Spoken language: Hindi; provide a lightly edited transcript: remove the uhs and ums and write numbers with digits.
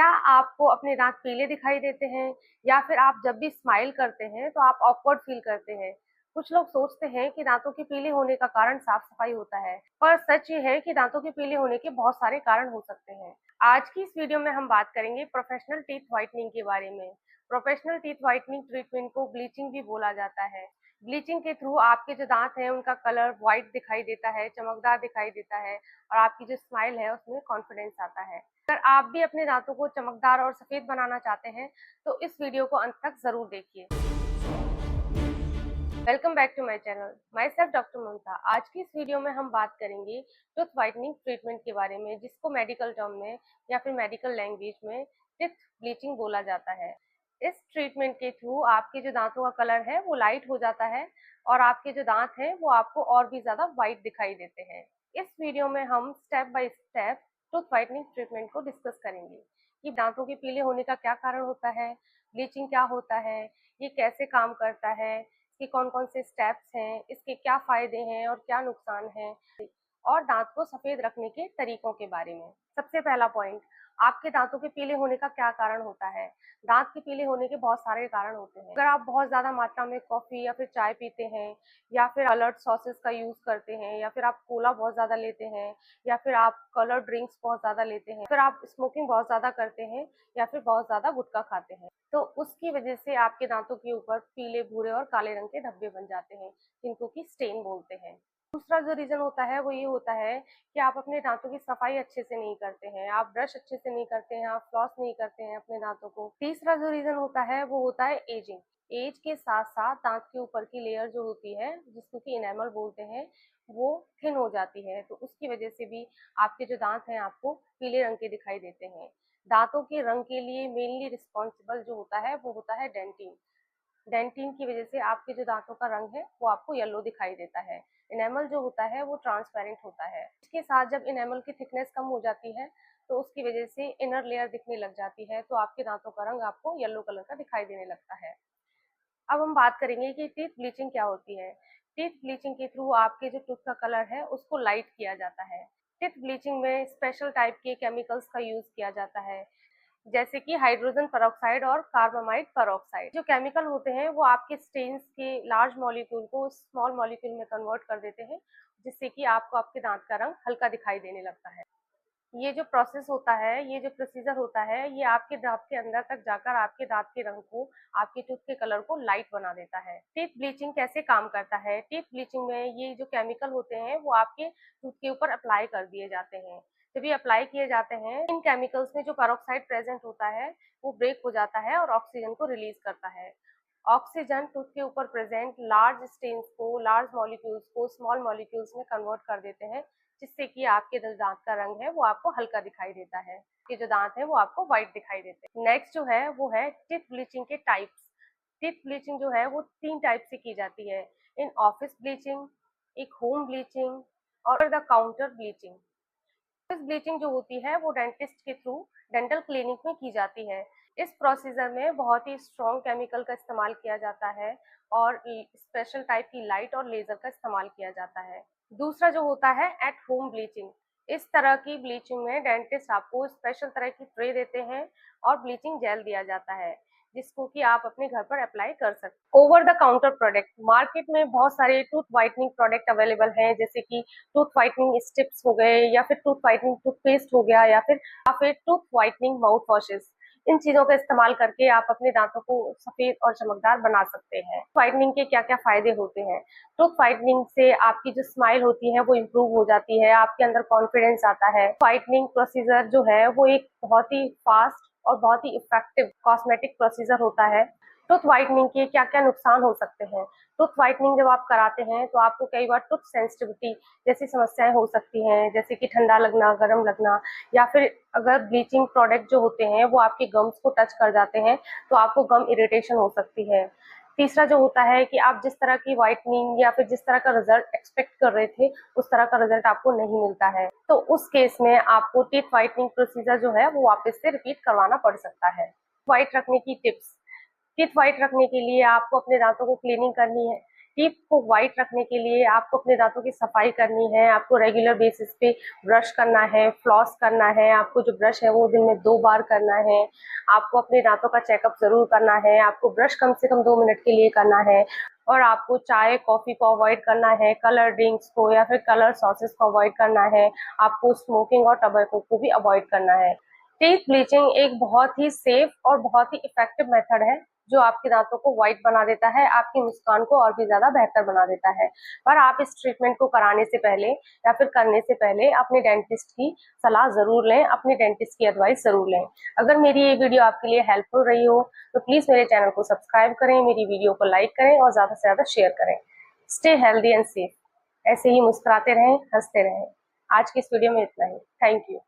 आपको अपने दांत पीले दिखाई देते हैं या फिर आप जब भी स्माइल करते हैं तो आप ऑकवर्ड फील करते हैं? कुछ लोग सोचते हैं कि दांतों के पीले होने का कारण साफ सफाई होता है, पर सच ये है कि दांतों के पीले होने के बहुत सारे कारण हो सकते हैं। आज की इस वीडियो में हम बात करेंगे प्रोफेशनल टीथ व्हाइटनिंग के बारे में। प्रोफेशनल टीथ व्हाइटनिंग ट्रीटमेंट को ब्लीचिंग भी बोला जाता है। ब्लीचिंग के थ्रू आपके जो दांत हैं उनका कलर व्हाइट दिखाई देता है, चमकदार दिखाई देता है और आपकी जो स्माइल है उसमें कॉन्फिडेंस आता है। अगर आप भी अपने दांतों को चमकदार और सफेद बनाना चाहते हैं तो इस वीडियो को अंत तक जरूर देखिए। Welcome back to my channel, myself doctor Mamta. आज की इस वीडियो में हम बात करेंगे टूथ व्हाइटनिंग ट्रीटमेंट के बारे में, जिसको मेडिकल टर्म में या फिर मेडिकल लैंग्वेज में टीथ ब्लीचिंग बोला जाता है। इस ट्रीटमेंट के थ्रू आपके जो दांतों का कलर है वो लाइट हो जाता है और आपके जो दांत हैं वो आपको और भी ज्यादा व्हाइट दिखाई देते हैं। इस वीडियो में हम step by step tooth whitening treatment को डिस्कस करेंगे कि दांतों के पीले होने का क्या कारण होता है, ब्लीचिंग क्या होता है, ये कैसे काम करता है, इसके कौन-कौन से स्टेप्स हैं, इसके क्या फ़ायदे हैं और क्या नुकसान हैं, और दाँत को सफ़ेद रखने के तरीकों के बारे में। सबसे पहला पॉइंट, आपके दाँतों के पीले होने का क्या कारण होता है? दाँत के पीले होने के बहुत सारे कारण होते हैं। अगर आप बहुत ज़्यादा मात्रा में कॉफ़ी या फिर चाय पीते हैं या फिर कलर्ड सॉसेस का यूज़ करते हैं या फिर आप कोला बहुत ज़्यादा लेते हैं या फिर आप कलर्ड ड्रिंक्स बहुत ज़्यादा लेते हैं, फिर आप स्मोकिंग बहुत ज़्यादा करते हैं या फिर बहुत ज़्यादा गुटखा खाते हैं, तो उसकी वजह से आपके दांतों के ऊपर पीले, भूरे और काले रंग के धब्बे बन जाते हैं, जिनको कि स्टेन बोलते हैं। दूसरा जो रीज़न होता है वो ये होता है कि आप अपने दांतों की सफाई अच्छे से नहीं करते हैं, आप ब्रश अच्छे से नहीं करते हैं, आप फ्लॉस नहीं करते हैं अपने दांतों को। तीसरा जो रीज़न होता है वो होता है एजिंग। एज के साथ-साथ दांत के ऊपर की लेयर जो होती है, जिसको कि इनेमल बोलते हैं, वो थिन हो जाती है, तो उसकी वजह से भी आपके जो दांत हैं आपको पीले रंग के दिखाई देते हैं। दांतों के रंग के लिए मेनली रिस्पॉन्सिबल जो होता है वो होता है डेंटिन। डेंटिन की वजह से आपके जो दांतों का रंग है वो आपको येलो दिखाई देता है। इनेमल जो होता है वो ट्रांसपेरेंट होता है। इसके साथ जब इनेमल की थिकनेस कम हो जाती है तो उसकी वजह से इनर लेयर दिखने लग जाती है, तो आपके दांतों का रंग आपको येलो कलर का दिखाई देने लगता है। अब हम बात करेंगे कि टीथ ब्लीचिंग क्या होती है। टीथ ब्लीचिंग के थ्रू आपके जो टूथ का कलर है उसको लाइट किया जाता है। टीथ ब्लीचिंग में स्पेशल टाइप के केमिकल्स का यूज किया जाता है, जैसे कि हाइड्रोजन पेरोक्साइड और कार्बामाइड पेरोक्साइड। जो केमिकल होते हैं वो आपके स्टेन्स के लार्ज मॉलिक्यूल को स्मॉल मॉलिक्यूल में कन्वर्ट कर देते हैं, जिससे कि आपको आपके दांत का रंग हल्का दिखाई देने लगता है। ये जो प्रोसेस होता है, ये जो प्रोसीजर होता है, ये आपके दांत के अंदर तक जाकर आपके दांत के रंग को, आपके टूथ के कलर को लाइट बना देता है। टीथ ब्लीचिंग कैसे काम करता है? टीथ ब्लीचिंग में ये जो केमिकल होते हैं वो आपके टूथ के ऊपर अप्लाई कर दिए जाते हैं। जब ये अप्लाई किए जाते हैं, इन केमिकल्स में जो पेरोक्साइड प्रेजेंट होता है वो ब्रेक हो जाता है और ऑक्सीजन को रिलीज करता है। ऑक्सीजन टूथ के ऊपर प्रेजेंट लार्ज स्टेन्स को, लार्ज मॉलिक्यूल्स को स्मॉल मॉलिक्यूल्स में कन्वर्ट कर देते हैं, जिससे कि आपके जो दांत का रंग है वो आपको हल्का दिखाई देता है, कि जो दांत है वो आपको व्हाइट दिखाई देते हैं। नेक्स्ट जो है वो है टीथ ब्लीचिंग के टाइप्स। टीथ ब्लीचिंग जो है वो 3 टाइप से की जाती है, इन ऑफिस ब्लीचिंग, एक होम ब्लीचिंग और the counter bleaching. Office bleaching जो होती है वो डेंटिस्ट के थ्रू डेंटल क्लिनिक में की जाती है। इस प्रोसीजर में बहुत ही स्ट्रॉन्ग केमिकल का इस्तेमाल किया जाता है और स्पेशल टाइप की लाइट और लेजर का इस्तेमाल किया जाता है। दूसरा जो होता है एट होम ब्लीचिंग। इस तरह की ब्लीचिंग में डेंटिस्ट आपको स्पेशल तरह की ट्रे देते हैं और ब्लीचिंग जेल दिया जाता है, जिसको कि आप अपने घर पर अप्लाई कर सकते। Over the counter product, market में बहुत सारे टूथ व्हाइटनिंग प्रोडक्ट अवेलेबल हैं, जैसे कि टूथ व्हाइटनिंग स्टिप्स हो गए या फिर टूथ व्हाइटनिंग टूथपेस्ट हो गया या फिर टूथ व्हाइटनिंग माउथ वॉशेस। इन चीजों का इस्तेमाल करके आप अपने दांतों को सफेद और चमकदार बना सकते हैं। व्हाइटनिंग के क्या क्या फायदे होते हैं? टूथ व्हाइटनिंग से आपकी जो स्माइल होती है वो इम्प्रूव हो जाती है, आपके अंदर कॉन्फिडेंस आता है। व्हाइटनिंग प्रोसीजर जो है वो एक बहुत ही फास्ट और बहुत ही इफेक्टिव कॉस्मेटिक प्रोसीजर होता है। टूथ व्हाइटनिंग के क्या क्या नुकसान हो सकते हैं? टूथ व्हाइटनिंग जब आप कराते हैं तो आपको कई बार टूथ सेंसिटिविटी जैसी समस्याएं हो सकती हैं, जैसे कि ठंडा लगना, गर्म लगना, या फिर अगर ब्लीचिंग प्रोडक्ट जो होते हैं वो आपके गम्स को टच कर जाते हैं तो आपको गम इरिटेशन हो सकती है। तीसरा जो होता है कि आप जिस तरह की व्हाइटनिंग या फिर जिस तरह का रिजल्ट एक्सपेक्ट कर रहे थे उस तरह का रिजल्ट आपको नहीं मिलता है, तो उस केस में आपको टीथ व्हाइटनिंग प्रोसीजर जो है वो वापस से रिपीट करवाना पड़ सकता है। व्हाइट रखने की टिप्स। टीथ व्हाइट रखने के लिए आपको अपने दांतों को क्लीनिंग करनी है। टीथ को व्हाइट रखने के लिए आपको अपने दांतों की सफाई करनी है, आपको रेगुलर बेसिस पे ब्रश करना है, फ्लॉस करना है, आपको जो ब्रश है वो दिन में 2 बार करना है, आपको अपने दांतों का चेकअप जरूर करना है, आपको ब्रश कम से कम 2 मिनट के लिए करना है और आपको चाय कॉफी को अवॉइड करना है, कलर ड्रिंक्स को या फिर कलर सॉसेस को अवॉइड करना है, आपको स्मोकिंग और टबैको को भी अवॉइड करना है। टीथ ब्लीचिंग एक बहुत ही सेफ और बहुत ही इफेक्टिव मेथड है जो आपके दांतों को व्हाइट बना देता है, आपकी मुस्कान को और भी ज्यादा बेहतर बना देता है। पर आप इस ट्रीटमेंट को कराने से पहले या फिर करने से पहले अपने डेंटिस्ट की सलाह जरूर लें, अपने डेंटिस्ट की एडवाइस जरूर लें। अगर मेरी ये वीडियो आपके लिए हेल्पफुल रही हो तो प्लीज मेरे चैनल को सब्सक्राइब करें, मेरी वीडियो को लाइक करें और ज्यादा से ज्यादा शेयर करें। Stay healthy and safe. ऐसे ही मुस्कुराते रहें, हंसते रहें। आज की इस वीडियो में इतना ही। Thank you.